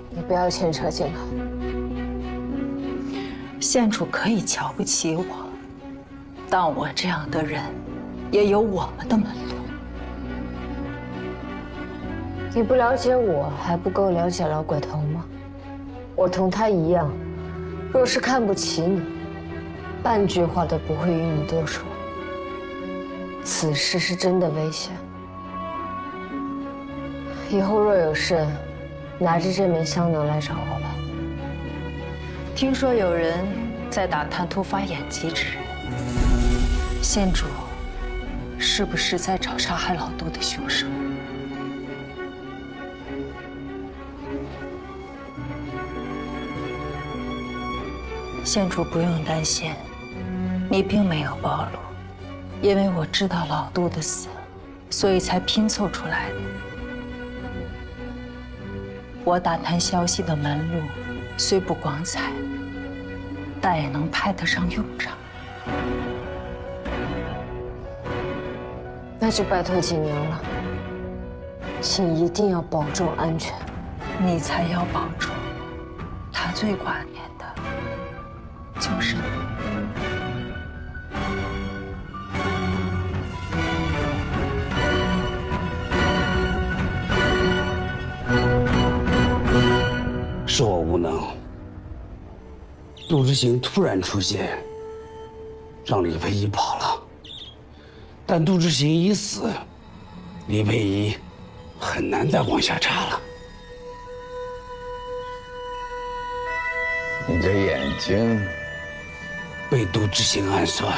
你不要牵扯进来。县主可以瞧不起我，但我这样的人，也有我们的门路。你不了解我，还不够了解老鬼头吗？我同他一样，若是看不起你，半句话都不会与你多说。此事是真的危险，以后若有事，拿着这枚香囊来找我吧。听说有人在打探突发眼疾之人，县主是不是在找杀害老杜的凶手？县主不用担心，你并没有暴露。因为我知道老杜的死，所以才拼凑出来的。我打探消息的门路虽不光彩，但也能派得上用场。那就拜托锦娘了，请一定要保重安全。你才要保重，他最挂念的就是你。是我无能，杜之行突然出现，让李佩仪跑了。但杜之行已死，李佩仪很难再往下查了。你这眼睛被杜之行暗算，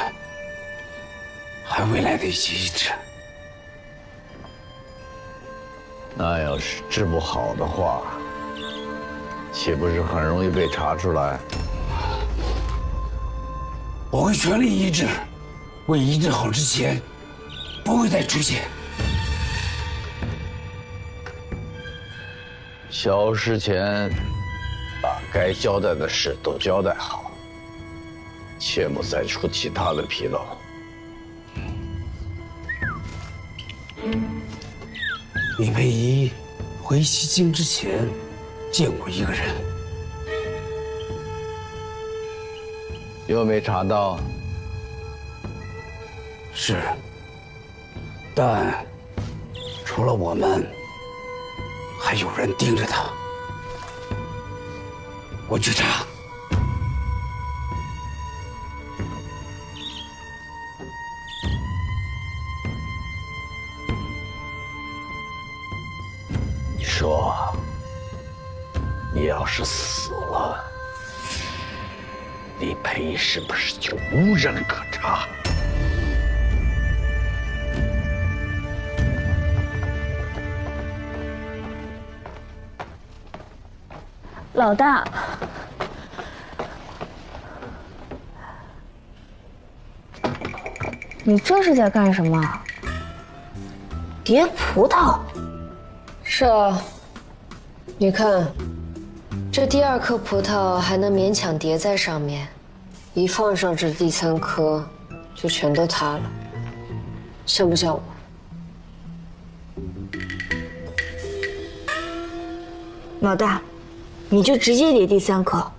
还未来得及医治。那要是治不好的话，岂不是很容易被查出来？我会全力医治，为医治好之前，不会再出现。消失前，把该交代的事都交代好，切莫再出其他的纰漏。李佩仪回西京之前见过一个人，又没查到。是，但除了我们，还有人盯着他。我去查。你说，你要是死了，李佩仪是不是就无人可查？老大，你这是在干什么？叠葡萄？是啊，你看，这第2颗葡萄还能勉强叠在上面，一放上这第3颗，就全都塌了，像不像我？老大，你就直接叠第3颗。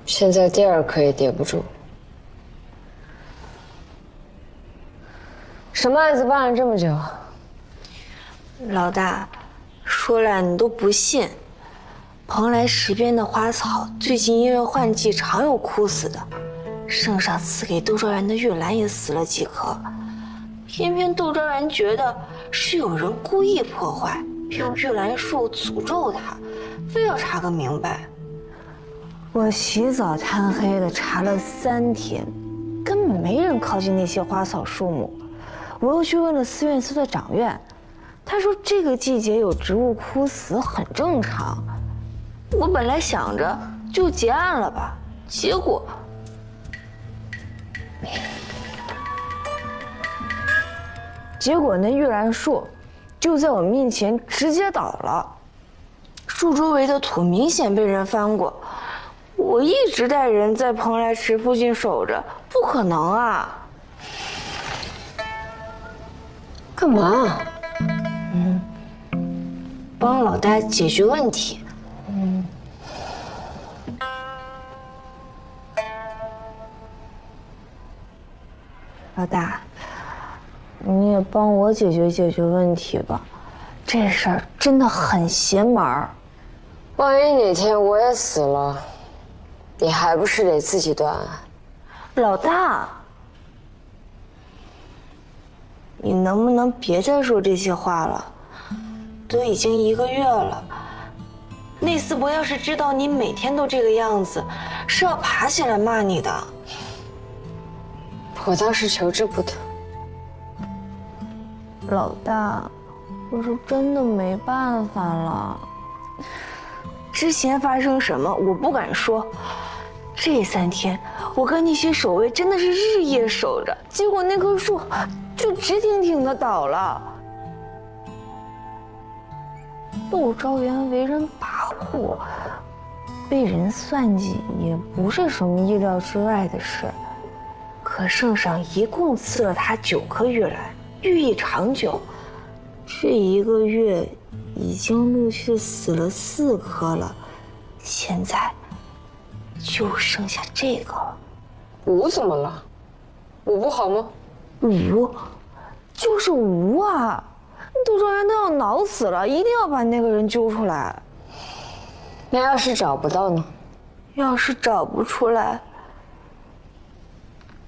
现在第2颗也叠不住。什么案子办了这么久？老大，说来你都不信，蓬莱石边的花草最近因为换季常有枯死的，圣上赐给窦昭元的玉兰也死了几棵，偏偏窦昭元觉得是有人故意破坏，用玉兰树诅咒他，非要查个明白。我起早贪黑的查了3天，根本没人靠近那些花草树木。我又去问了寺院司的掌院，他说这个季节有植物枯死很正常。我本来想着就结案了吧，结果那玉兰树就在我面前直接倒了，树周围的土明显被人翻过。我一直带人在蓬莱池附近守着，不可能啊！干嘛？帮老大解决问题。老大，你也帮我解决解决问题吧，这事儿真的很邪门儿。万一哪天我也死了，你还不是得自己断案？老大，你能不能别再说这些话了？都已经1个月了，那四伯要是知道你每天都这个样子，是要爬起来骂你的。我倒是求之不得。老大，我是真的没办法了。之前发生什么我不敢说，这3天我跟那些守卫真的是日夜守着，结果那棵树就直挺挺的倒了。窦昭元为人跋扈，被人算计也不是什么意料之外的事。可圣上一共赐了他9颗玉兰，寓意长久。这1个月已经陆续死了4颗了，现在就剩下这个了。吴怎么了？吴不好吗？吴，就是吴啊！窦昭元都要恼死了，一定要把那个人揪出来。那要是找不到呢？要是找不出来，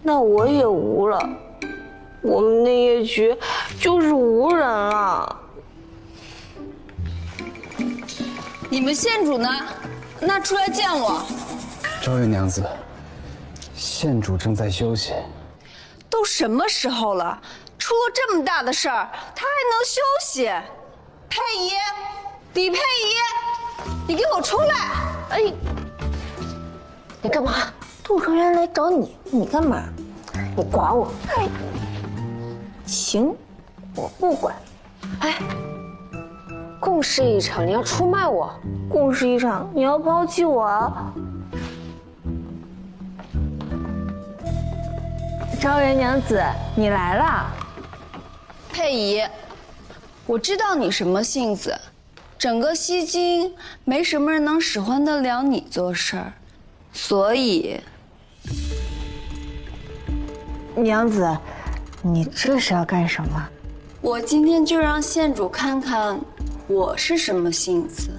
那我也无了，我们内业局就是无人了。你们县主呢？那出来见我。昭元娘子，县主正在休息。都什么时候了，出了这么大的事儿，他还能休息？佩仪，李佩仪，你给我出来！哎，你干嘛？窦昭元来找你，你干嘛？你管我？哎，行，我不管。哎，共事一场，你要出卖我？共事一场，你要抛弃我啊？昭元娘子，你来啦！佩仪，我知道你什么性子，整个西京没什么人能使唤得了你做事儿，所以，娘子，你这是要干什么？我今天就让县主看看我是什么性子。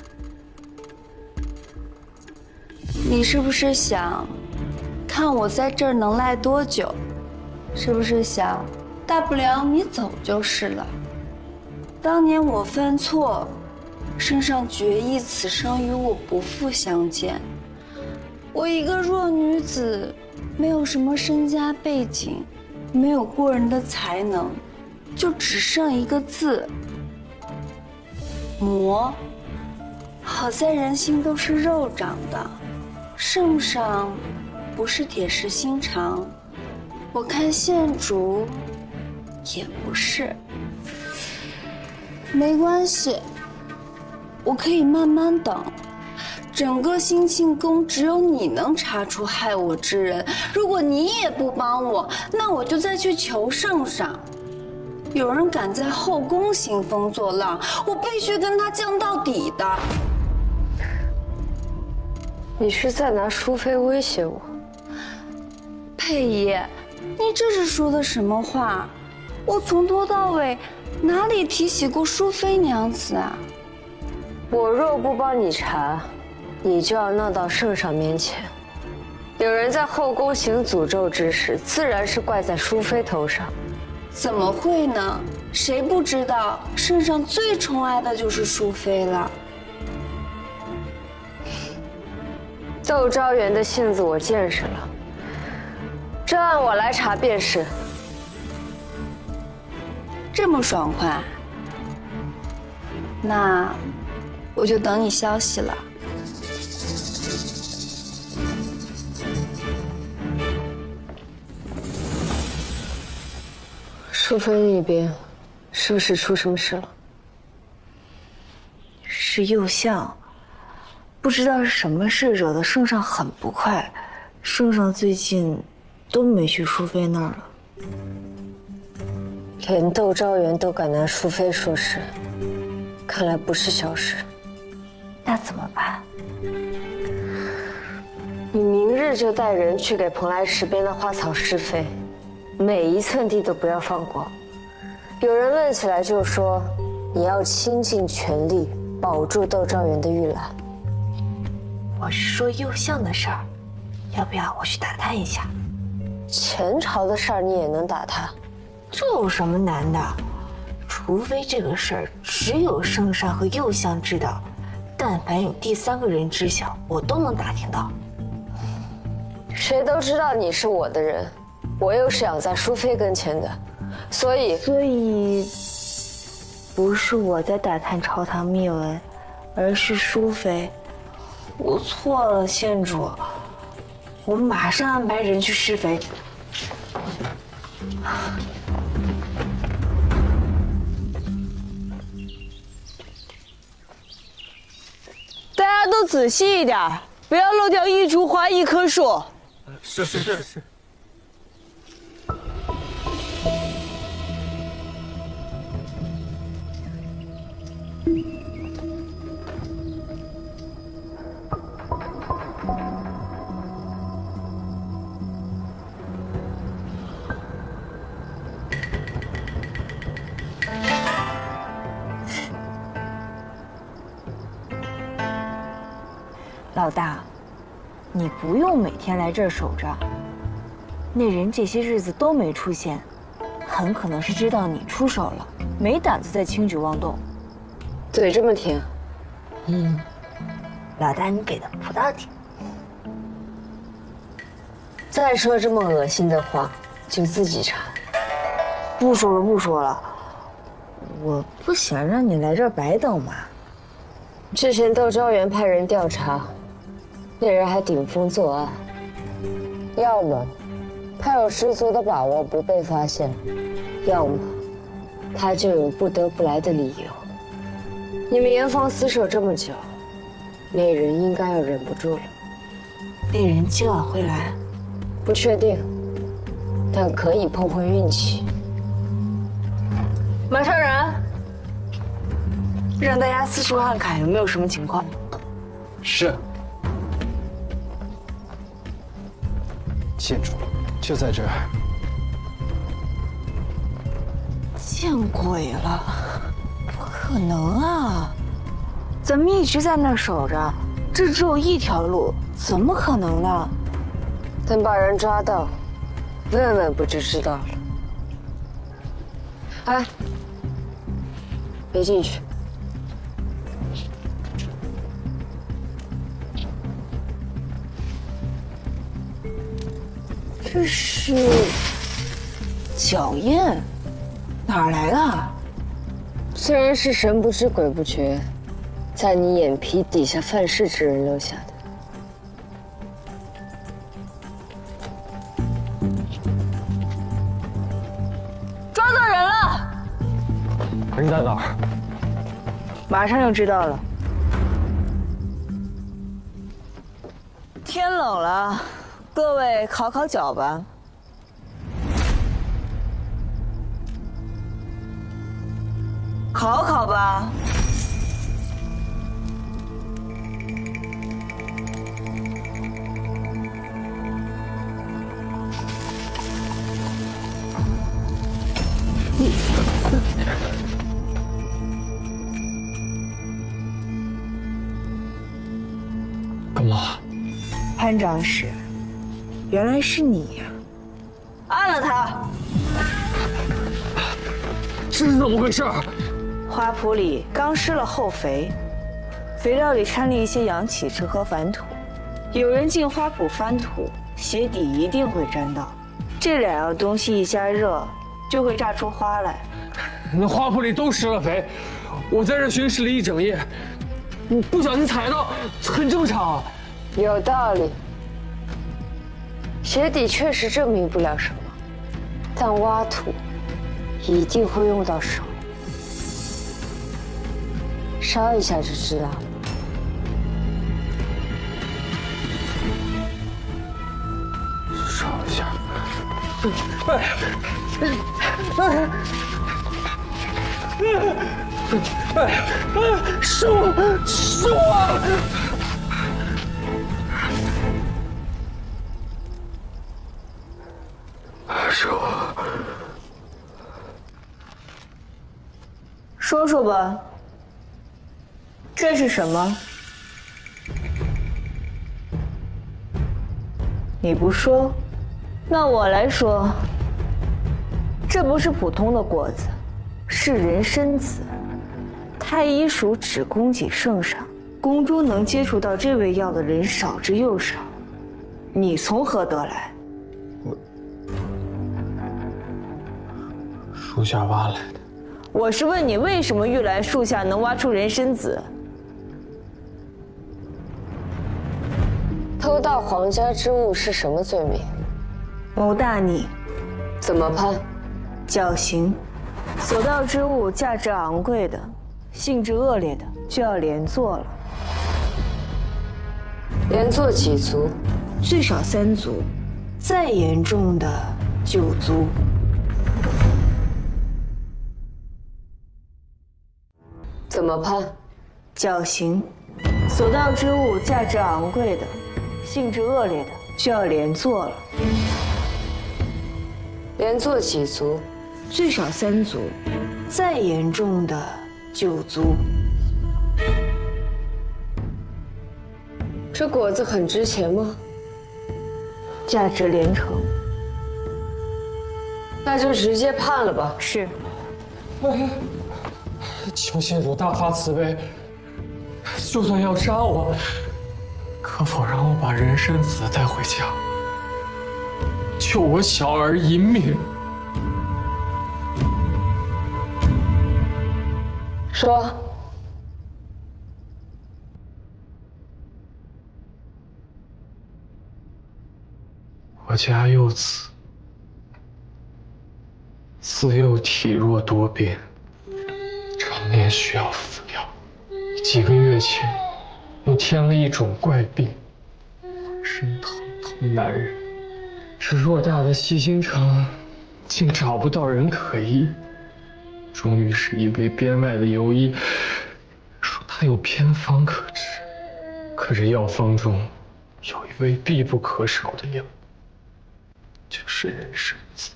你是不是想看我在这儿能赖多久？是不是想大不了你走就是了？当年我犯错，圣上决意此生与我不复相见。我一个弱女子，没有什么身家背景，没有过人的才能，就只剩一个字——魔。好在人心都是肉长的，圣上不是铁石心肠，我看县主也不是。没关系，我可以慢慢等。整个兴庆宫只有你能查出害我之人，如果你也不帮我，那我就再去求圣上。有人敢在后宫兴风作浪，我必须跟他犟到底的。你是在拿淑妃威胁我？佩仪，你这是说的什么话？我从头到尾哪里提起过淑妃娘子啊？我若不帮你查，你就要闹到圣上面前。有人在后宫行诅咒之事，自然是怪在淑妃头上。怎么会呢？谁不知道圣上最宠爱的就是淑妃了？窦昭元的性子我见识了，这案我来查便是。这么爽快？那我就等你消息了。淑妃那边是不是出什么事了？是右相，不知道是什么事惹得圣上很不快，圣上最近都没去淑妃那儿了。连窦昭元都敢拿淑妃说事，看来不是小事。那怎么办？你明日就带人去给蓬莱池边的花草施肥，每一寸地都不要放过。有人问起来就说，你要倾尽全力保住窦昭元的玉兰。我是说右相的事儿，要不要我去打探一下？前朝的事儿你也能打探？这有什么难的？除非这个事儿只有圣上和右相知道，但凡有第三个人知晓，我都能打听到。谁都知道你是我的人，我又是养在淑妃跟前的，所以不是我在打探朝堂秘闻，而是淑妃。我错了，县主，我马上安排人去施肥。大家都仔细一点，不要漏掉一株花一棵树。是。老大，你不用每天来这儿守着。那人这些日子都没出现，很可能是知道你出手了，没胆子再轻举妄动。嘴这么甜。老大，你给的不到底。再说这么恶心的话，就自己查。不说了，我不想让你来这儿白等嘛。之前窦昭元派人调查，那人还顶风作案，要么他有十足的把握不被发现，要么他就有不得不来的理由。你们严防死守这么久，那人应该要忍不住了。那人今晚会来？不确定，但可以碰碰运气。马上人，让大家四处看看有没有什么情况。是。县主，就在这儿。见鬼了！不可能啊！咱们一直在那儿守着，这只有一条路，怎么可能呢？等把人抓到，问问不就知道了。哎，别进去。这是脚印，哪儿来的？虽然是神不知鬼不觉，在你眼皮底下犯事之人留下的。抓到人了！人在哪儿？马上就知道了。天冷了，各位烤烤脚吧。烤烤吧。干嘛？潘长史，原来是你呀！按了他。这是怎么回事？花圃里刚施了后肥，肥料里掺了一些阳起质和矾土。有人进花圃翻土，鞋底一定会沾到。这两样东西一加热，就会榨出花来。那花圃里都施了肥，我在这巡视了一整夜，不小心踩到，很正常。有道理，鞋底确实证明不了什么，但挖土一定会用到手，烧一下就知道了。烧一下。是我，是我。是我。说说吧，这是什么？你不说，那我来说。这不是普通的果子，是人参子。太医署只供给圣上，宫中能接触到这味药的人少之又少。你从何得来？树下挖来的。我是问你，为什么玉兰树下能挖出人参子？偷盗皇家之物是什么罪名？谋大逆。怎么判？绞刑。所盗之物价值昂贵的，性质恶劣的，就要连坐了。连坐几族？最少3族，再严重的9族。怎么判？绞刑。所盗之物价值昂贵的，性质恶劣的，就要连坐了。连坐几族？最少3族，再严重的9族。这果子很值钱吗？价值连城。那就直接判了吧。是。求县主大发慈悲，就算要杀我，可否让我把人参子带回家，救我小儿一命？说。我家幼子，自幼体弱多病，常年需要服药。几个月前，又添了一种怪病，浑身疼痛难忍。这偌大的西京城，竟找不到人可医。终于是一位边外的游医说他有偏方可治，可这药方中有一味必不可少的药，就是人参子。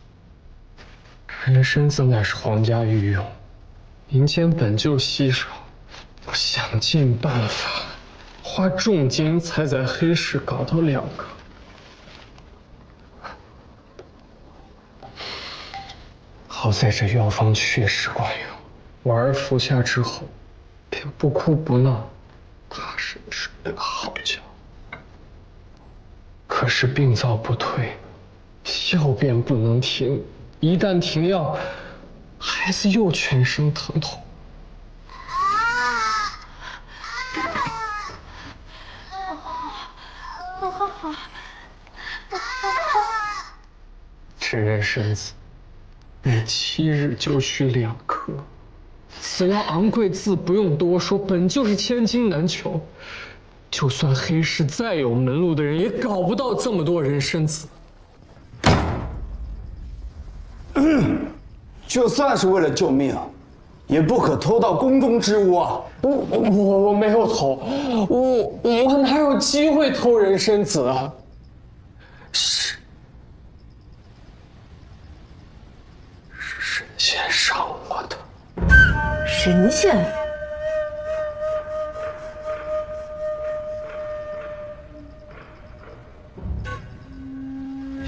人参子乃是皇家御用，民间本就稀少，我想尽办法，花重金才在黑市搞到2个。好在这药方确实管用，我儿服下之后，便不哭不闹，踏实睡了个好觉。可是病灶不退，药便不能停，一旦停药，孩子又全身疼痛。这人参子，每7日就需2颗。此药昂贵自不用多说，本就是千金难求。就算黑市再有门路的人，也搞不到这么多人参子。就算是为了救命，也不可偷盗宫中之物啊！我没有偷，我哪有机会偷人参子啊？是神仙赏我的。神仙？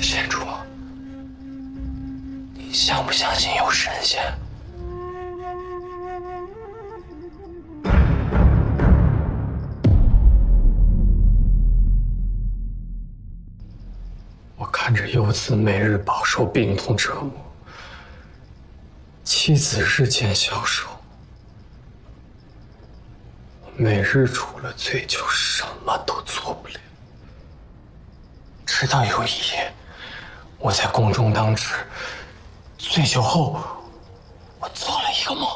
县主，你相不相信有神仙？我看着幼子每日饱受病痛折磨，妻子日渐消瘦，我每日除了醉酒什么都做不了。直到有一夜，我在宫中当值，醉酒后，我做了一个梦。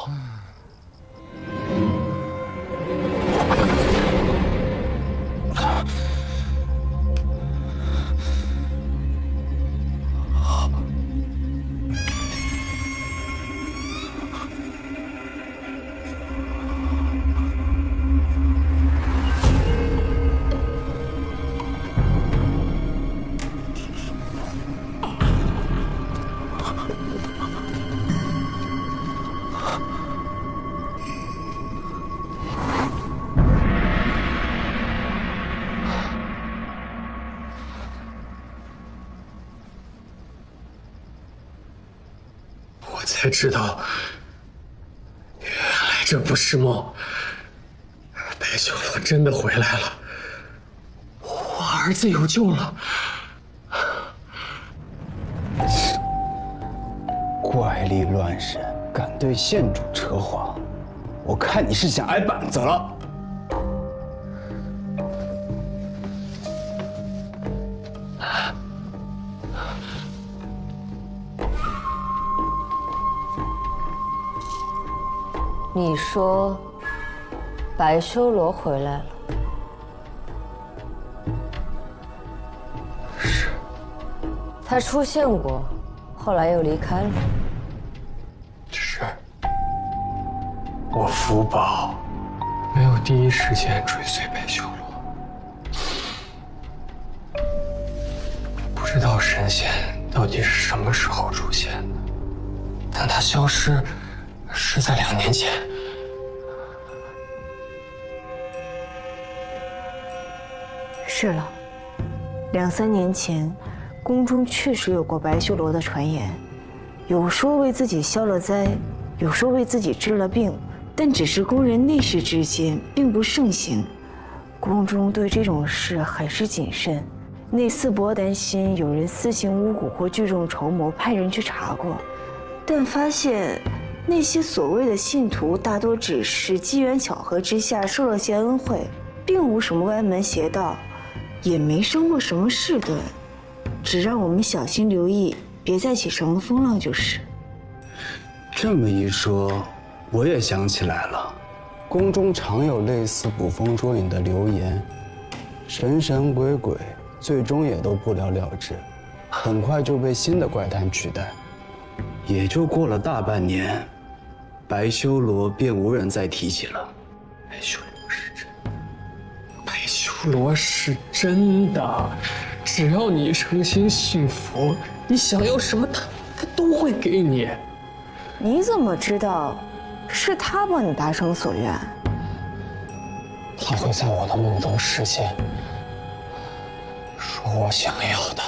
我才知道，原来这不是梦。白修罗真的回来了，我儿子有救了。怪力乱神，敢对县主扯谎，我看你是想挨板子了。你说，白修罗回来了？是。他出现过，后来又离开了。是。我福宝没有第一时间追随白修罗，不知道神仙到底是什么时候出现的，但他消失是在2年前。是了，2、3年前，宫中确实有过白修罗的传言，有说为自己消了灾，有说为自己治了病，但只是宫人内侍之间，并不盛行。宫中对这种事很是谨慎。内四伯担心有人私行巫蛊或聚众筹谋，派人去查过，但发现那些所谓的信徒大多只是机缘巧合之下受了些恩惠，并无什么歪门邪道。也没生过什么事端，只让我们小心留意，别再起什么风浪就是。这么一说，我也想起来了，宫中常有类似捕风捉影的流言，神神鬼鬼，最终也都不了了之，很快就被新的怪谈取代。也就过了大半年，白修罗便无人再提起了。白修罗是真的，白修罗是真的，只要你诚心信佛，你想要什么他都会给你。你怎么知道是他帮你达成所愿？他会在我的梦中实现，说我想要的，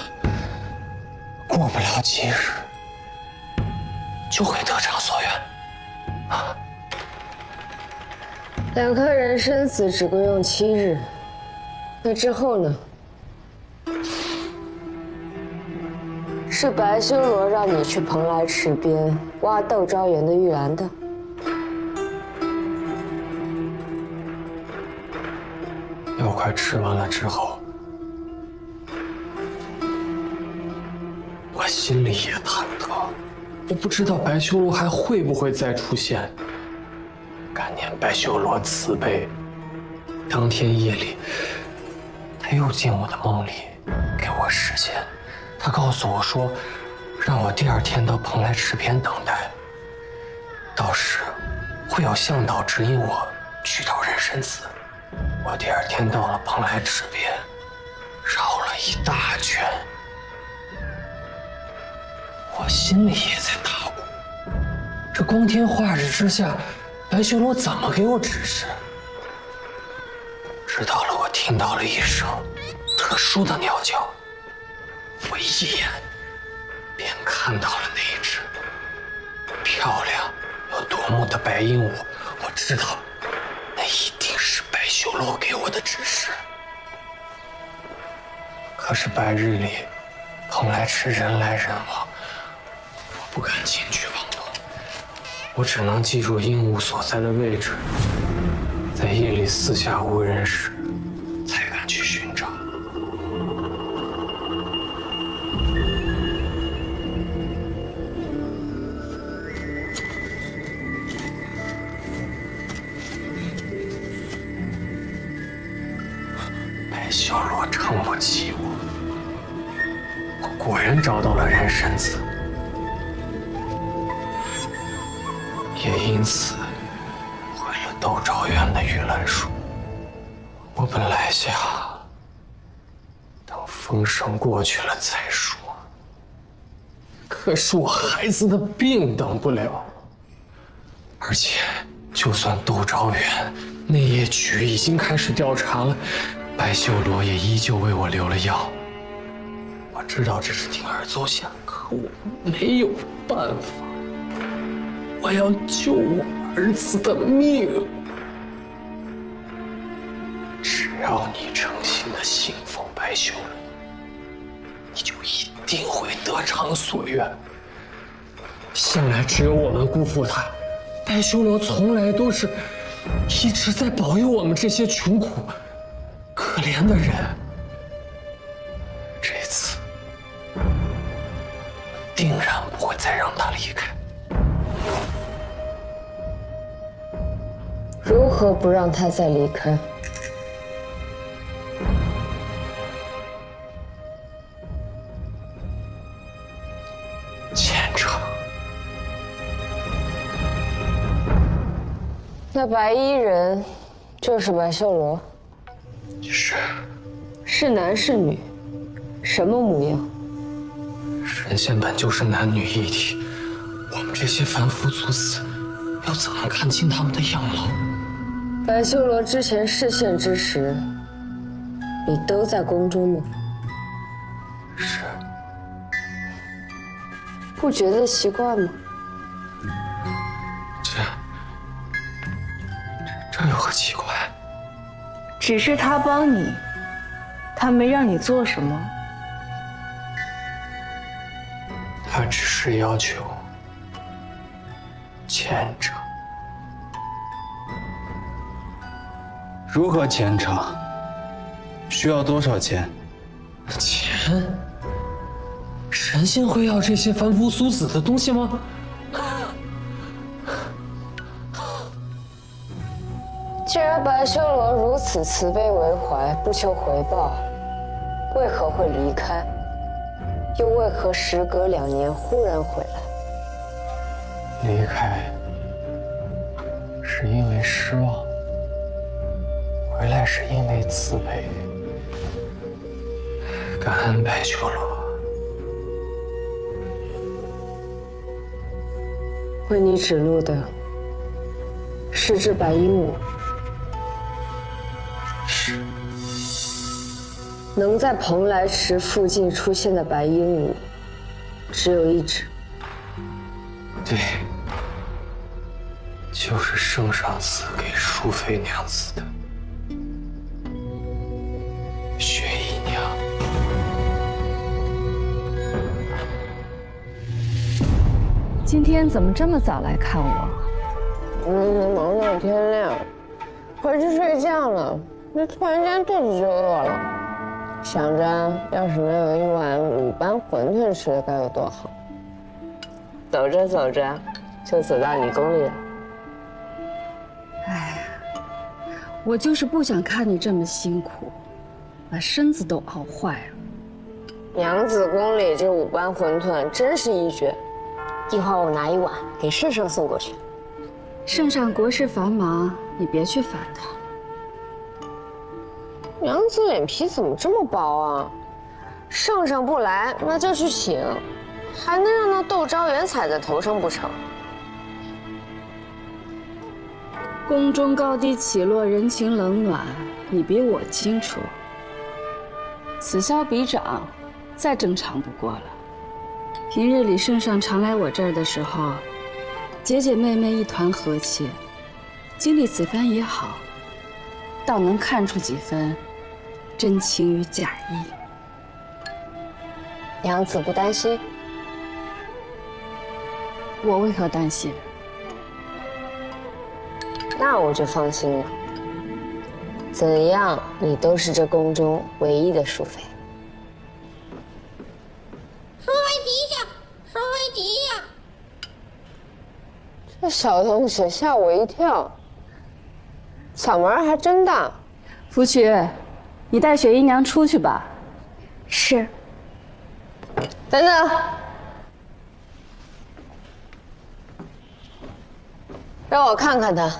过不了几日就会得偿所愿。2颗人生子只够用7日，那之后呢？是白修罗让你去蓬莱池边挖窦昭元的玉兰的。药快吃完了之后，我心里也忐忑，我不知道白修罗还会不会再出现。感念白修罗慈悲，当天夜里，他又进我的梦里，给我时间。他告诉我说，让我第2天到蓬莱池边等待，到时会有向导指引我去到人参寺。我第2天到了蓬莱池边，绕了一大圈，我心里也在打鼓。这光天化日之下，白修罗怎么给我指示？直到了我听到了一声特殊的鸟叫，我一眼便看到了那一只漂亮又夺目的白鹦鹉。我知道，那一定是白修罗给我的指示。可是白日里，蓬莱池人来人往，我不敢轻举妄动。我只能记住鹦鹉所在的位置，在夜里四下无人时，才敢去寻找。白修罗撑不起我果然找到了人参寺。也因此毁了窦昭元的玉兰树。我本来想等风声过去了再说，可是我孩子的病等不了，而且就算窦昭元内业局已经开始调查了，白修罗也依旧为我留了药。我知道这是铤而走险，可我没有办法，我要救我儿子的命。只要你诚心的信奉白修罗，你就一定会得偿所愿。向来只有我们辜负他，白修罗从来都是一直在保佑我们这些穷苦、可怜的人。这次，定然不会再让他离开。如何不让他再离开？虔诚。那白衣人就是白修罗？是。是男是女？什么模样？神仙本就是男女一体，我们这些凡夫俗子，又怎能看清他们的样貌？白修罗之前视线之时，你都在宫中吗？是。不觉得奇怪吗？这有何奇怪？只是他帮你，他没让你做什么。他只是要求虔诚。如何虔诚？需要多少钱？钱？神仙会要这些凡夫俗子的东西吗？既然白修罗如此慈悲为怀，不求回报，为何会离开？又为何时隔2年忽然回来？离开是因为失望，回来是因为慈悲。感恩白修罗。为你指路的是只白鹦鹉。是。能在蓬莱池附近出现的白鹦鹉，只有一只。对，就是圣上赐给淑妃娘子的雪姨娘。今天怎么这么早来看我？忙到天亮，回去睡觉了。那突然间肚子就饿了，想着要是能有一碗鲁班馄饨吃的该有多好。走着走着，就走到你宫里了。哎，我就是不想看你这么辛苦，把身子都熬坏了。娘子宫里这5班馄饨真是一绝，一会儿我拿1碗给圣上送过去。圣上国事繁忙，你别去烦他。娘子脸皮怎么这么薄啊？圣上不来，那就去请，还能让那窦昭元踩在头上不成？宫中高低起落，人情冷暖，你比我清楚。此消彼长，再正常不过了。平日里圣上常来我这儿的时候，姐姐妹妹一团和气，经历此番也好，倒能看出几分真情与假意。娘子不担心？我为何担心？那我就放心了。怎样，你都是这宫中唯一的淑妃。淑妃吉祥，淑妃吉祥。这小东西吓我一跳，嗓门还真大。芙蕖，你带雪姨娘出去吧。是。等等，让我看看他。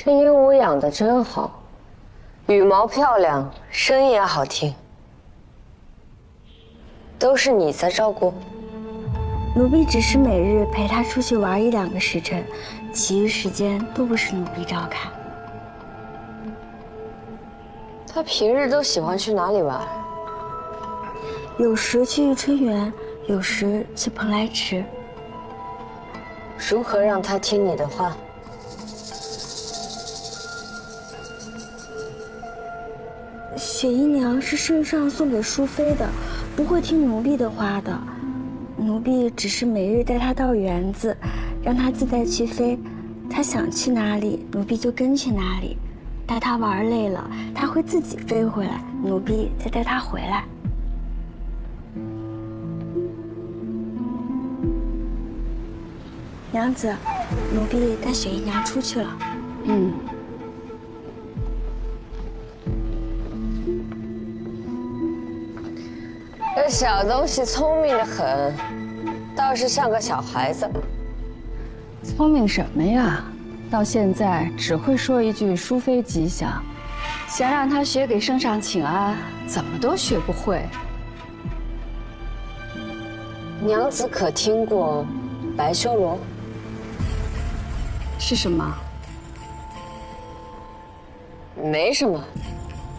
这鹦鹉养得真好，羽毛漂亮，声音也好听，都是你在照顾。奴婢只是每日陪他出去玩1、2个时辰，其余时间都不是奴婢照看。他平日都喜欢去哪里玩？有时去玉春园，有时去蓬莱池。如何让他听你的话？雪姨娘是圣上送给淑妃的，不会听奴婢的话的。奴婢只是每日带她到园子，让她自在去飞。她想去哪里，奴婢就跟去哪里。带她玩累了，她会自己飞回来，奴婢再带她回来。娘子，奴婢带雪姨娘出去了。嗯。这小东西聪明得很，倒是像个小孩子。聪明什么呀？到现在只会说一句“淑妃吉祥”，想让他学给圣上请安，怎么都学不会。娘子可听过白修罗？是什么？没什么，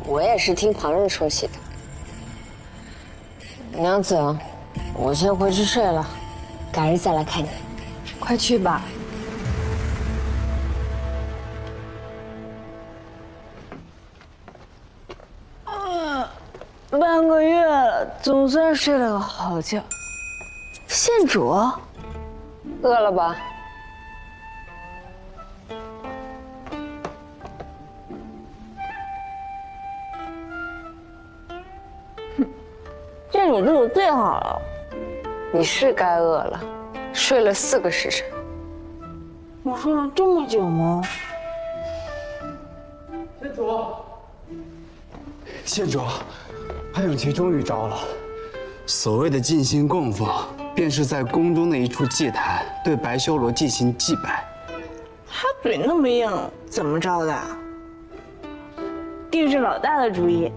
我也是听旁人说起的。娘子，我先回去睡了，改日再来看你。快去吧。半个月了，总算睡了个好觉。县主，饿了吧？县主对我最好了。你是该饿了，睡了4个时辰。我睡了这么久吗？县主，安永琪终于招了。所谓的尽心供奉，便是在宫中的一处祭坛对白修罗进行祭拜。他嘴那么硬，怎么着的？定是老大的主意。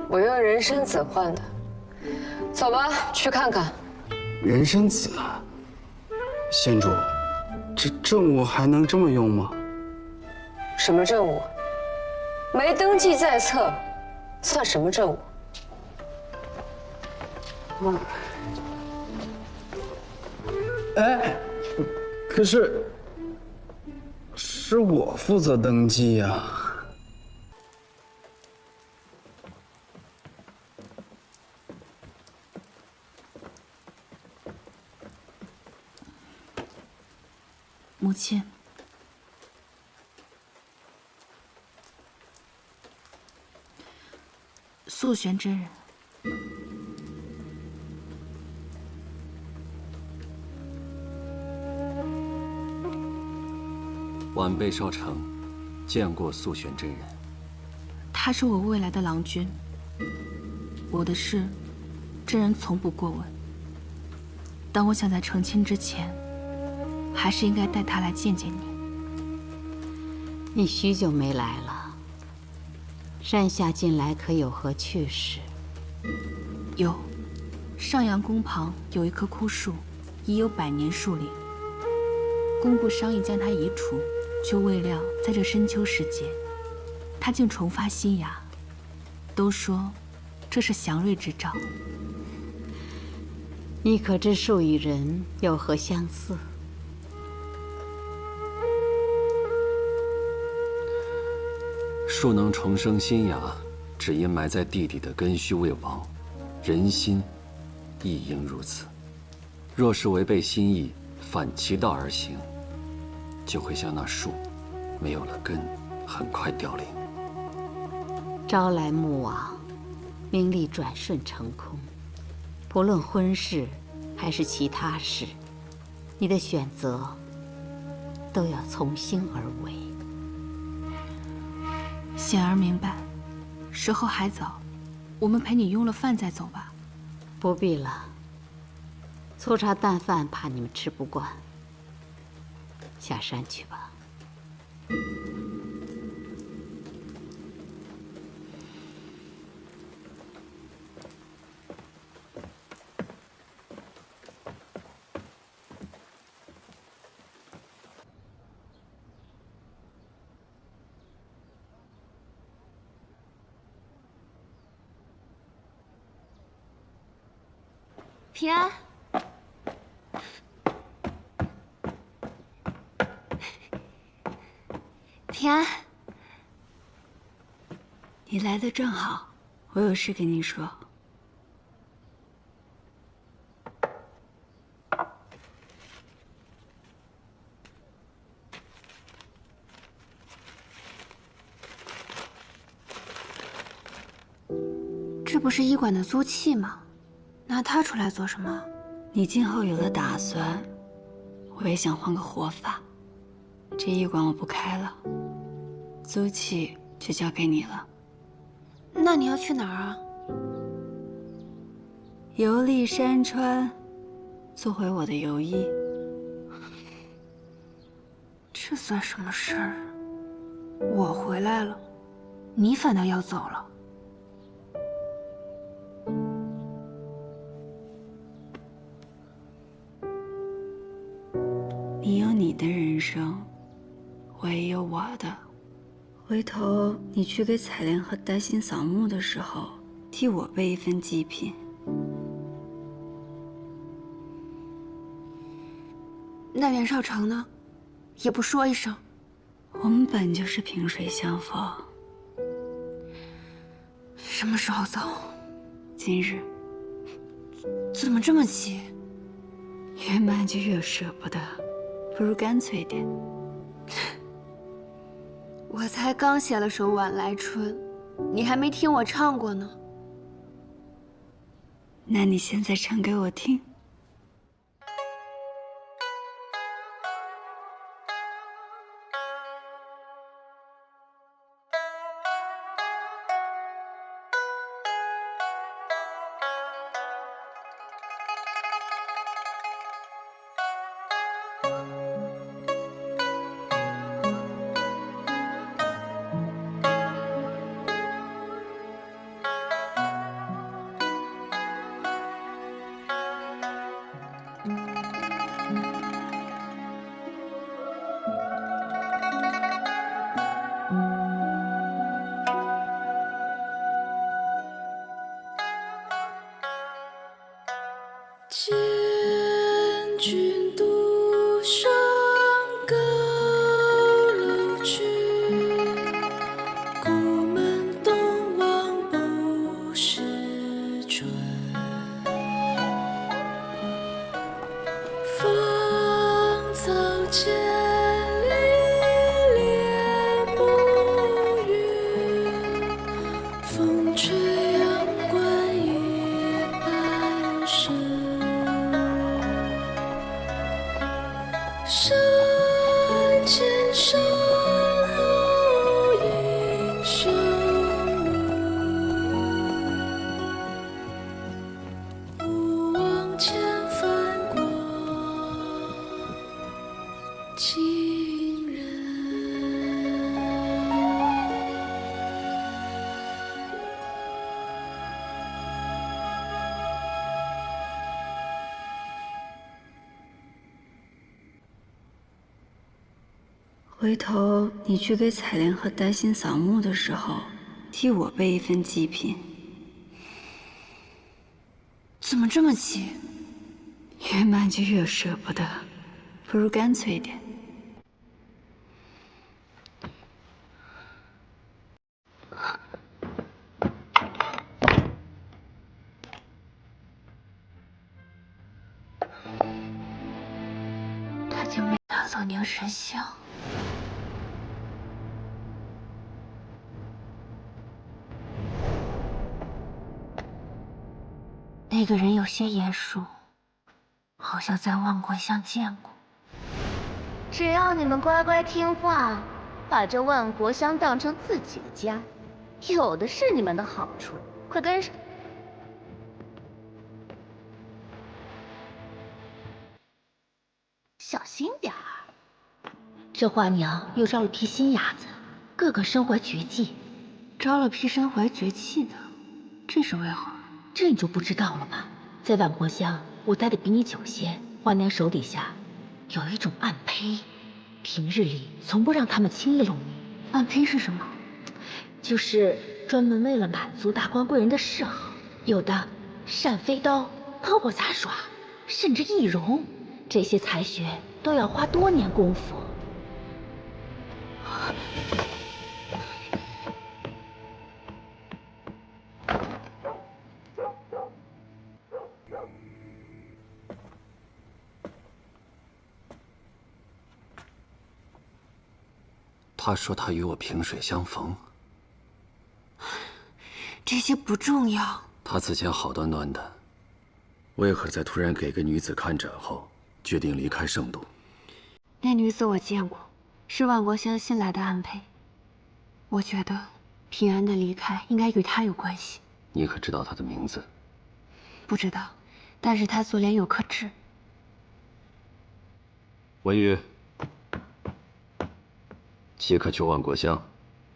我用人参子换的。走吧，去看看。人参子，县主，这政务还能这么用吗？什么政务？没登记在册，算什么政务？哎，可是我负责登记呀。母亲，素玄真人。晚辈少成见过素玄真人。他是我未来的郎君，我的事，真人从不过问。但我想在成亲之前，还是应该带他来见见你。你许久没来了，山下近来可有何趣事？有，上阳宫旁有一棵枯树，已有100年树龄。工部商议将它移除，却未料在这深秋时节，它竟重发新芽。都说这是祥瑞之兆。你可知树与人有何相似？树能重生新芽，只因埋在地底的根须未亡。人心亦应如此。若是违背心意，反其道而行，就会像那树，没有了根，很快凋零。朝来暮往，名利转瞬成空。不论婚事还是其他事，你的选择都要从心而为。显而明白，时候还早，我们陪你用了饭再走吧。不必了，粗茶淡饭怕你们吃不惯，下山去吧。平安，平安，你来的正好，我有事跟你说。这不是医馆的租契吗？拿它出来做什么？你今后有了打算，我也想换个活法。这医馆我不开了，租契就交给你了。那你要去哪儿啊？游历山川，做回我的游医。这算什么事儿？我回来了，你反倒要走了。你有你的人生，我也有我的。回头你去给采莲和黛心扫墓的时候，替我备一份祭品。那袁绍成呢？也不说一声。我们本就是萍水相逢。什么时候走？今日。怎么这么急？越慢就越舍不得，不如干脆点。我才刚写了首《晚来春》，你还没听我唱过呢。那你现在唱给我听。见君独上高楼去，古门东望不是春。芳草千里连暮云，风吹阳关雨半生。山前山后映秋暮，勿忘前番过情人。回头你去给采莲和黛心扫墓的时候，替我备一份祭品。怎么这么急？越慢就越舍不得，不如干脆点。他竟没打扫凝神香。那个人有些眼熟，好像在万国巷见过。只要你们乖乖听话，把这万国香当成自己的家，有的是你们的好处。快跟上！小心点儿。这华娘又招了批新伢子，个个身怀绝技。招了批身怀绝技的，这是为何？这你就不知道了吧？在万国乡，我待的比你久些。华娘手底下有一种暗胚，平日里从不让他们轻易露面。暗胚是什么？就是专门为了满足大官贵人的嗜好，有的善飞刀，和我杂耍，甚至易容，这些才学都要花多年功夫。他说他与我萍水相逢，这些不重要。他此前好端端的，为何在突然给个女子看诊后，决定离开圣都？那女子我见过，是万国香新来的安培。我觉得平安的离开应该与她有关系。你可知道她的名字？不知道，但是她左脸有颗痣。文宇，即刻去万国香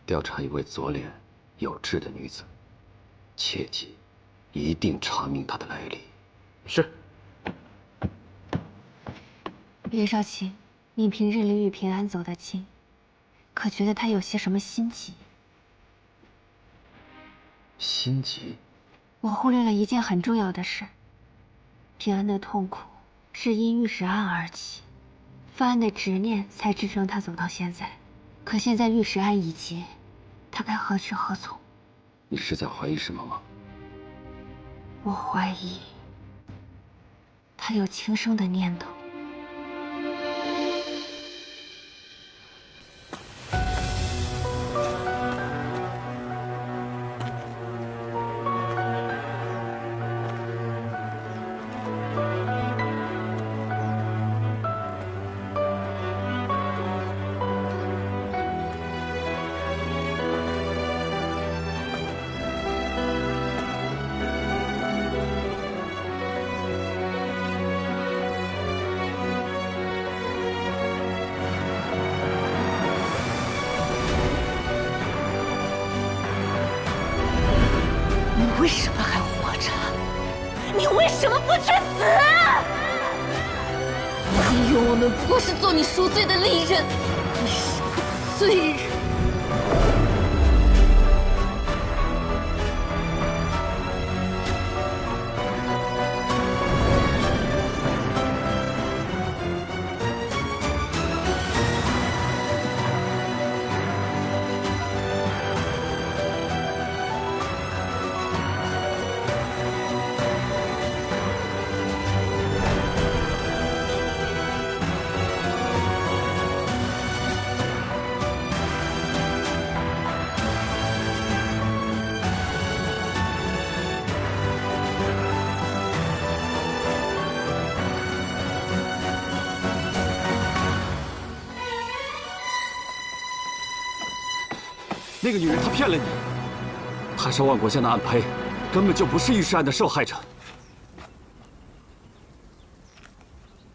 调查一位左脸有痣的女子，切记一定查明她的来历。是。叶少奇，你平日里与平安走得近，可觉得她有些什么心急？心急？我忽略了一件很重要的事。平安的痛苦是因御史案而起，犯案的执念才支撑他走到现在。可现在御史案已结，他该何去何从？你是在怀疑什么吗？我怀疑他有轻生的念头。为什么还活着？你为什么不去死？你以为我们不过是做你赎罪的利刃，你是个罪人。那个女人她骗了你，她是万国香的安培，根本就不是御史案的受害者。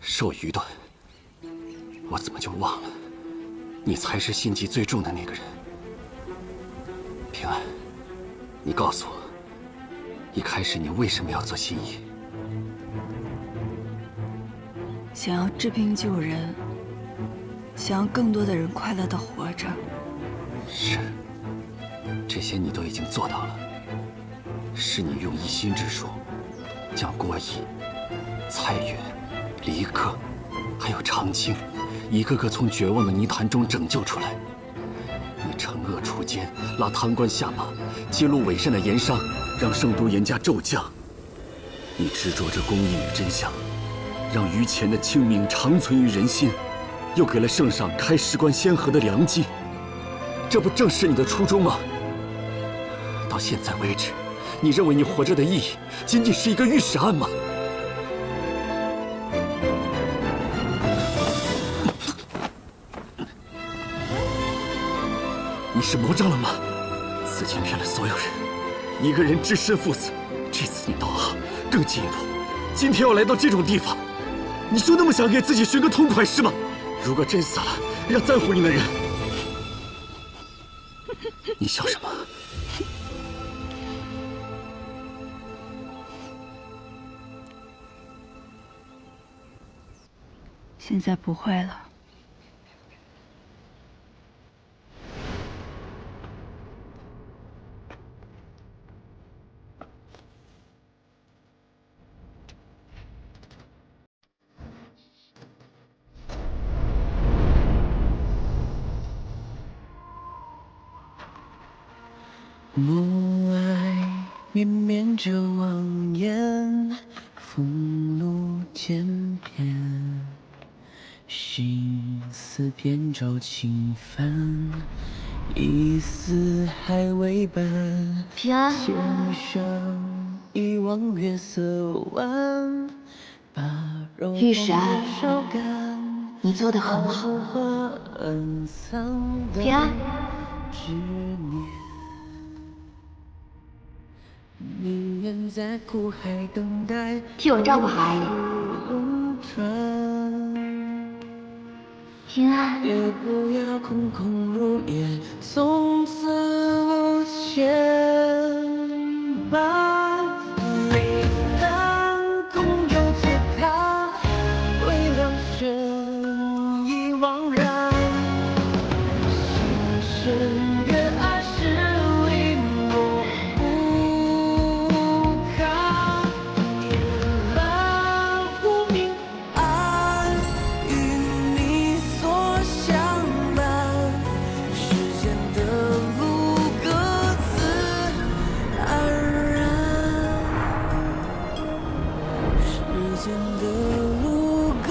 受愚钝，我怎么就忘了，你才是心机最重的那个人。平安，你告诉我，一开始你为什么要做新医？想要治病救人，想要更多的人快乐地活着。是。这些你都已经做到了，是你用一心之术，将郭毅、蔡远、黎克，还有长青，一个个从绝望的泥潭中拯救出来。你惩恶除奸，拉贪官下马，揭露伪善的盐商，让圣都严加骤降。你执着着公义与真相，让于前的清明长存于人心，又给了圣上开事关先河的良机。这不正是你的初衷吗？到现在为止，你认为你活着的意义仅仅是一个御史案吗？你是魔障了吗？此前骗了所有人，一个人只身赴死，这次你倒好，更进一步，今天要来到这种地方，你就那么想给自己寻个痛快是吗？如果真死了，让在乎你的人，你笑什么？现在不会了。暮霭绵绵着望眼，风露渐变，心思遍照轻帆，一丝还未半。平安，天上一望月色弯，御史安，你做得很好。平安，替我照顾好艾丽。平安。也不要空空如也，从此无牵绊。每当空有此他，微凉轩已惘然。心深缘爱是离莫不堪，夜半无名暗，与你所相伴。时间的路各自安然，时间的路各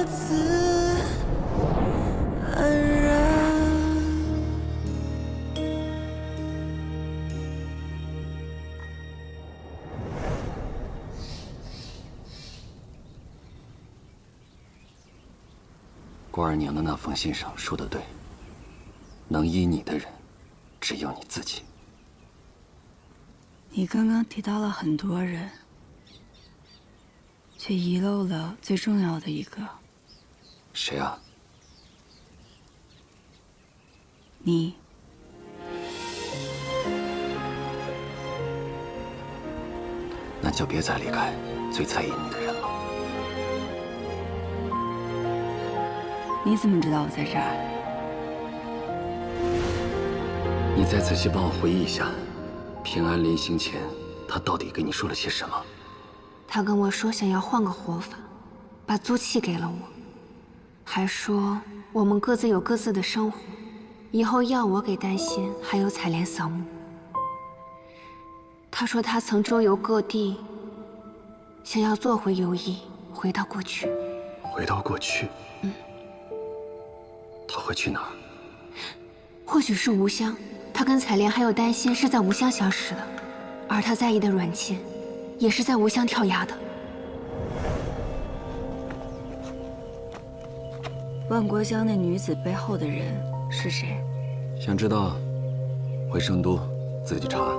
自安然。郭二娘的那封信上说的对，能依你的人，只有你自己。你刚刚提到了很多人，却遗漏了最重要的一个。谁啊？你。那就别再离开最在意你的人了。你怎么知道我在这儿？你再仔细帮我回忆一下，平安临行前，他到底跟你说了些什么？他跟我说想要换个活法，把租契给了我，还说我们各自有各自的生活，以后要我给丹仙还有采莲扫墓。他说他曾周游各地，想要做回游医，回到过去。回到过去？他会去哪儿？或许是无香。他跟采莲还有丹仙是在无香相识的，而他在意的阮倩，也是在无香跳崖的。万国香那女子背后的人是谁？想知道，回圣都自己查。